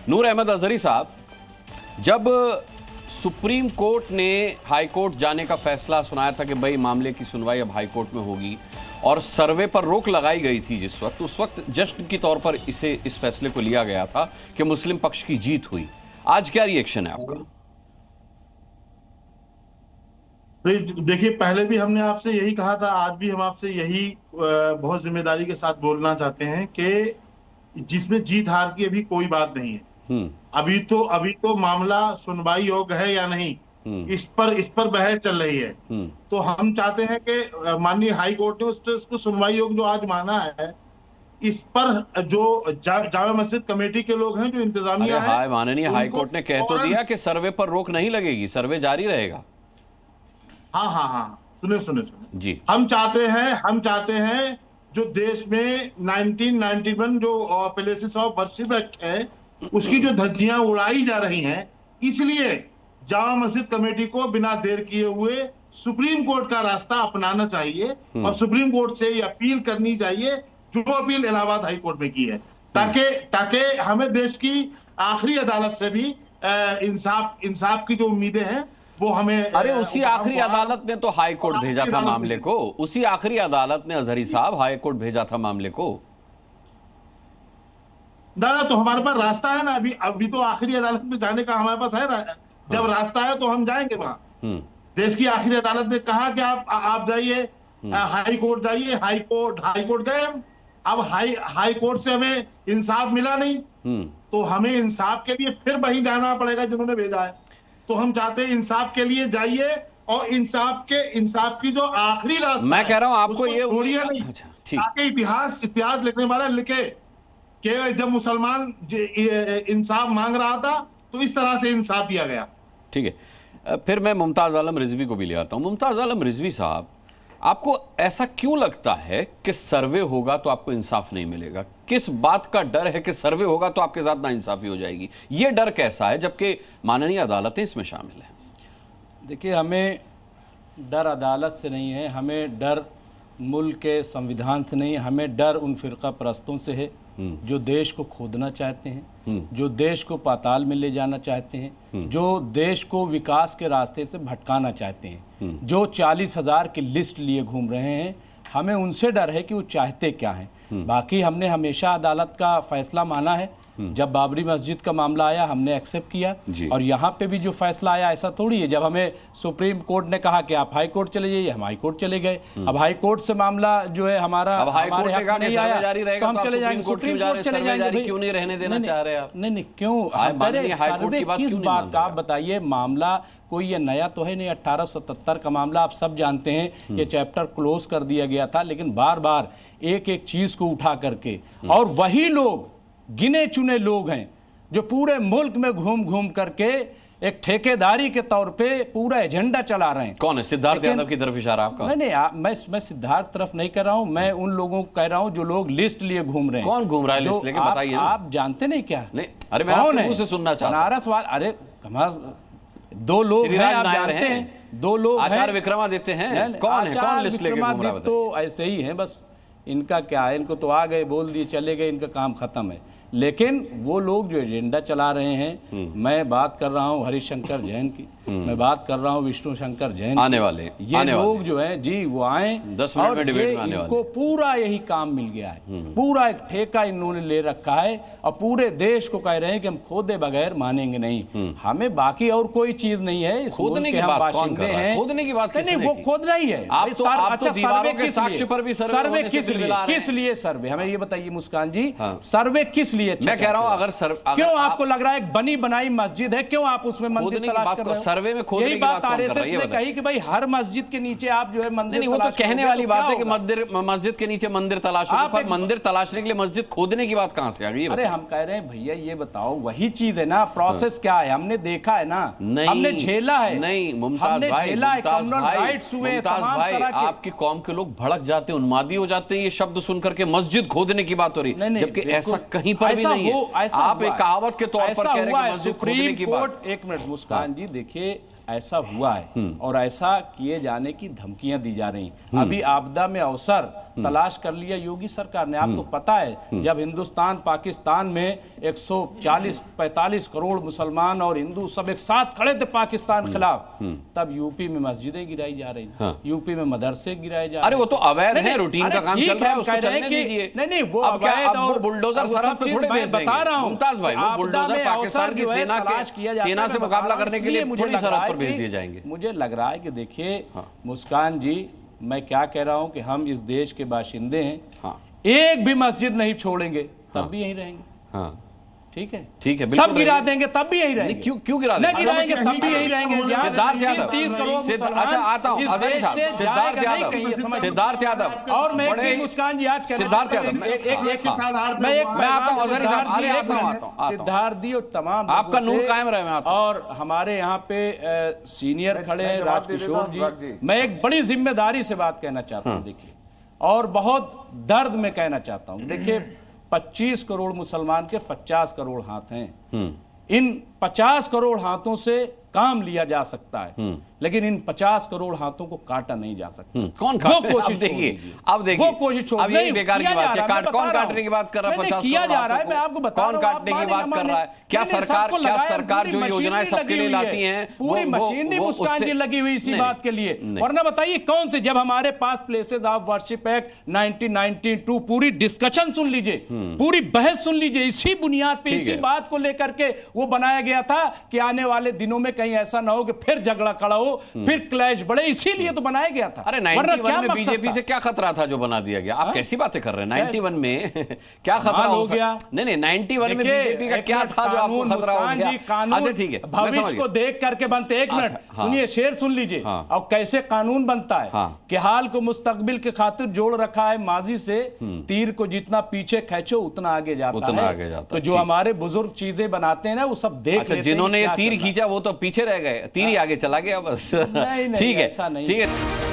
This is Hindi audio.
नूर अहमद अजहरी साहब, जब सुप्रीम कोर्ट ने हाई कोर्ट जाने का फैसला सुनाया था कि भाई मामले की सुनवाई अब हाई कोर्ट में होगी और सर्वे पर रोक लगाई गई थी जिस वक्त, उस वक्त जश्न के तौर पर इस फैसले को लिया गया था कि मुस्लिम पक्ष की जीत हुई। आज क्या रिएक्शन है आपका? देखिए, पहले भी हमने आपसे यही कहा था, आज भी हम आपसे यही बहुत जिम्मेदारी के साथ बोलना चाहते हैं कि जिसमें जीत हार की अभी कोई बात नहीं है। अभी तो मामला सुनवाई योग्य है या नहीं, इस पर बहस चल रही है। तो हम चाहते हैं कि माननीय हाई कोर्ट ने उसको सुनवाई योग्य जो आज माना है, इस पर जो जामा मस्जिद कमेटी के लोग हैं, जो इंतजामिया है, माननीय हाई कोर्ट ने कह तो दिया कि सर्वे पर रोक नहीं लगेगी, सर्वे जारी रहेगा। हाँ, सुने जी। हम चाहते हैं जो देश में 1991 जो प्लेसेस ऑफ वर्शिप एक्ट है, उसकी जो धज्जियां उड़ाई जा रही हैं, इसलिए जामा मस्जिद कमेटी को बिना देर किए हुए सुप्रीम कोर्ट का रास्ता अपनाना चाहिए और सुप्रीम कोर्ट से ये अपील करनी चाहिए जो अपील इलाहाबाद हाई कोर्ट में की है, ताकि हमें देश की आखिरी अदालत से भी इंसाफ की जो उम्मीदें हैं वो हमें। अरे उसी आखिरी अदालत ने तो हाई कोर्ट भेजा था मामले को, उसी आखिरी अदालत ने अजहरी साहब हाई कोर्ट भेजा था मामले को। दादा, तो हमारे पास रास्ता है ना, अभी तो आखिरी अदालत में जाने का हमारे पास है। जब रास्ता है तो हम जाएंगे वहां। देश की आखिरी अदालत ने कहा कि आप जाइए, हाई कोर्ट जाइए। हाई कोर्ट गए हम। अब हाई कोर्ट से हमें इंसाफ मिला नहीं, तो हमें इंसाफ के लिए फिर वहीं जाना पड़ेगा जिन्होंने भेजा है। तो हम चाहते हैं इंसाफ के लिए जाइए और इंसाफ की जो आखिरी रास्ता, मैं कह रहा हूं आपको ये छोड़िए नहीं, ताकि इतिहास लिखने वाला लिखे कि जब मुसलमान इंसाफ मांग रहा था तो इस तरह से इंसाफ दिया गया। ठीक है, फिर मैं मुमताज आलम रिजवी को भी ले आता हूं। मुमताज आलम रिजवी साहब, आपको ऐसा क्यों लगता है कि सर्वे होगा तो आपको इंसाफ नहीं मिलेगा? किस बात का डर है कि सर्वे होगा तो आपके साथ नाइंसाफी हो जाएगी? ये डर कैसा है जबकि माननीय अदालतें इसमें शामिल हैं? देखिए, हमें डर अदालत से नहीं है, हमें डर मुल्क के संविधान से नहीं है, हमें डर उन फिरका परस्तों से है जो देश को खोदना चाहते हैं, जो देश को पाताल में ले जाना चाहते हैं, जो देश को विकास के रास्ते से भटकाना चाहते हैं, जो 40,000 की लिस्ट लिए घूम रहे हैं। हमें उनसे डर है कि वो चाहते क्या हैं। बाकी हमने हमेशा अदालत का फैसला माना है। जब बाबरी मस्जिद का मामला आया हमने एक्सेप्ट किया, और यहाँ पे भी जो फैसला आया ऐसा थोड़ी है। जब हमें सुप्रीम कोर्ट ने कहा कि आप हाई कोर्ट चले जाइए, हम हाई कोर्ट चले गए। अब हाई कोर्ट से मामला जो है हमारे हक में नहीं आया तो हम चले जाएंगे सुप्रीम कोर्ट चले जाएंगे। क्यों नहीं रहने देना चाह रहे आप? नहीं, क्यों सर्वे किस बात का आप बताइए। मामला कोई ये नया तो है नहीं, 1877 का मामला आप सब जानते हैं। ये चैप्टर क्लोज कर दिया गया था, लेकिन बार बार एक एक चीज को उठा करके, और वही लोग गिने चुने लोग हैं जो पूरे मुल्क में घूम घूम करके एक ठेकेदारी के तौर पे पूरा एजेंडा चला रहे हैं। कौन है? सिद्धार्थ यादव की तरफ इशारा आपका? नहीं, मैं सिद्धार्थ तरफ नहीं कर रहा हूं, मैं उन लोगों को कह रहा हूं जो लोग लिस्ट लिए घूम रहे हैं। कौन घूम रहा है लिस्ट लेके? बताइए। आप जानते नहीं क्या? नहीं, अरे मैं आपके मुंह से सुनना चाहता हूं। बनारस वाले, अरे कमाल, दो लोग हैं आप जानते हैं, दो लोग आचार्य विक्रमादित्य हैं। कौन है? कौन लिस्ट लेके घूम रहा है? तो ऐसे ही हैं, बस इनका क्या है, इनको तो आ गए, बोल दिए, चले गए, इनका काम खत्म है। लेकिन वो लोग जो एजेंडा चला रहे हैं, मैं बात कर रहा हूँ हरिशंकर जैन की, मैं बात कर रहा हूँ विष्णु शंकर जैन आने वाले ये लोग जो हैं जी, वो आए 10 मिनट में डिबेट में आने वाले। इनको पूरा यही काम मिल गया है, पूरा एक ठेका इन्होंने ले रखा है और पूरे देश को कह रहे हैं कि हम खोदे बगैर मानेंगे नहीं। हमें बाकी और कोई चीज नहीं है। खोदने की बात कौन कर रहा है? खोदने की बात नहीं, वो खोदना ही है। अच्छा, सर्वे किस लिए? सर्वे किस लिए? सर्वे हमें ये बताइए मुस्कान जी, सर्वे किस लिए? मैं कह रहा हूं, अगर क्यों आपको लग रहा है एक बनी बनाई मस्जिद है, क्यों आप उसमें मंदिर तलाश कर रहे हो? सर्वे में खोदने यही बात आरएसएस ने कही कि भाई हर मस्जिद के नीचे आप जो है मंदिर नहीं, वो तो कहने वाली बात है कि मस्जिद के नीचे मंदिर तलाशो, पर मंदिर तलाशने के लिए मस्जिद खोदने की बात कहां से आ गई? अरे हम कह रहे हैं भैया, ये बताओ, वही चीज है ना, प्रोसेस क्या है, हमने देखा है ना, हमने झेला है। नहीं मुमताज भाई, आपकी कौम के लोग भड़क जाते हैं, उन्मादी हो जाते हैं ये शब्द सुनकर के मस्जिद खोदने की बात हो रही, जबकि ऐसा कहीं पर भी नहीं है। आप एक कहावत के तौर पर कह रहे हैं कि मस्जिद खोदने की बात। एक मिनट मुस्कान जी, देखिए ऐसा हुआ है और ऐसा किए जाने की धमकियां दी जा रही हैं। अभी आपदा में अवसर तलाश कर लिया योगी सरकार ने। आपको पता है जब हिंदुस्तान पाकिस्तान में 140-45 करोड़ मुसलमान और हिंदू सब एक साथ खड़े थे पाकिस्तान खिलाफ, तब यूपी में मस्जिदें गिराई जा रही हैं, यूपी में मदरसे गिराए जा रहे हैं। अरे वो तो अवैध है, रूटीन का काम चल रहा है, उसको चलने दीजिए। नहीं वो अवैध और बुलडोजर सरहद पे थोड़े भेज देंगे। बता रहा हूं मुमताज भाई, वो बुलडोजर पाकिस्तान की सेना से मुकाबला करने के लिए मुझे सरहद पर भेज दिए जाएंगे। मुझे लग रहा है कि देखिए मुस्कान जी, मैं क्या कह रहा हूं कि हम इस देश के बाशिंदे हैं, एक भी मस्जिद नहीं छोड़ेंगे तब भी यहीं रहेंगे। ठीक है, ठीक है, सब गिरा देंगे तब भी यहीं रहेंगे। क्यों गिरा देंगे? नहीं गिराएंगे तब भी यहीं रहेंगे। सिद्धार्थ यादव, 30 करोड़ मुसलमान अच्छा आता हूं, सिद्धार्थ यादव और मैं एक चीज मुस्कान जी आज सिद्धार्थ यादव मैं आता हूं, सिद्धार्थ जी और तमाम आपका नूर कायम रहे। मैं और हमारे यहाँ पे सीनियर खड़े हैं राजकिशोर जी, मैं एक बड़ी जिम्मेदारी से बात कहना चाहता हूँ। देखिए, और बहुत दर्द में कहना चाहता हूँ। देखिए 25 करोड़ मुसलमान के 50 करोड़ हाथ हैं। इन 50 करोड़ हाथों से काम लिया जा सकता है, लेकिन इन 50 करोड़ हाथों को काटा नहीं जा सकता। कौन वो कोशिश देखिए, अब देखिए, वो कोशिश छोड़, अब ये बेकार की बात है। कौन काटने की बात कर रहा है? 50 किया जा रहा है, मैं आपको बता रहा हूं। कौन काटने की बात कर रहा है? क्या सरकार जो योजनाएं सबके लिए लाती हैं, पूरी मशीनरी मुस्कान जी लगी हुई इसी बात के लिए। वरना बताइए कौन से, जब हमारे पास प्लेसेस ऑफ वर्शिप एक्ट 1992 पूरी डिस्कशन सुन लीजिए, पूरी बहस सुन लीजिए, इसी बुनियाद पे इसी बात को लेकर के वो बनाया गया था कि आने वाले दिनों में कहीं ऐसा ना हो कि फिर झगड़ा खड़ा हो, फिर क्लैश बढ़े, इसीलिए तो बनाया गया था। अरे 91 में बीजेपी से क्या खतरा था जो बना दिया गया? आप कैसी बातें कर रहे हैं? 91 में क्या खतरा हो गया? नहीं 91 में बीजेपी का क्या था जो आपको खतरा हो गया? कानून, ठीक है, भविष्य को देख करके बनते। एक मिनट सुनिए, शेर सुन लीजिए। और कैसे कानून बनता है कि हाल को मुस्तकबिल के खातिर जोड़ रखा है माजी से, तीर को जितना पीछे खींचो उतना आगे जाता है। तो जो हमारे बुजुर्ग चीजें बनाते हैं ना, वो सब देख लेते हैं। जिन्होंने ये तीर खींचा वो तो पीछे रह गए, तीर ही आगे चला गया बस। ठीक है, ठीक है।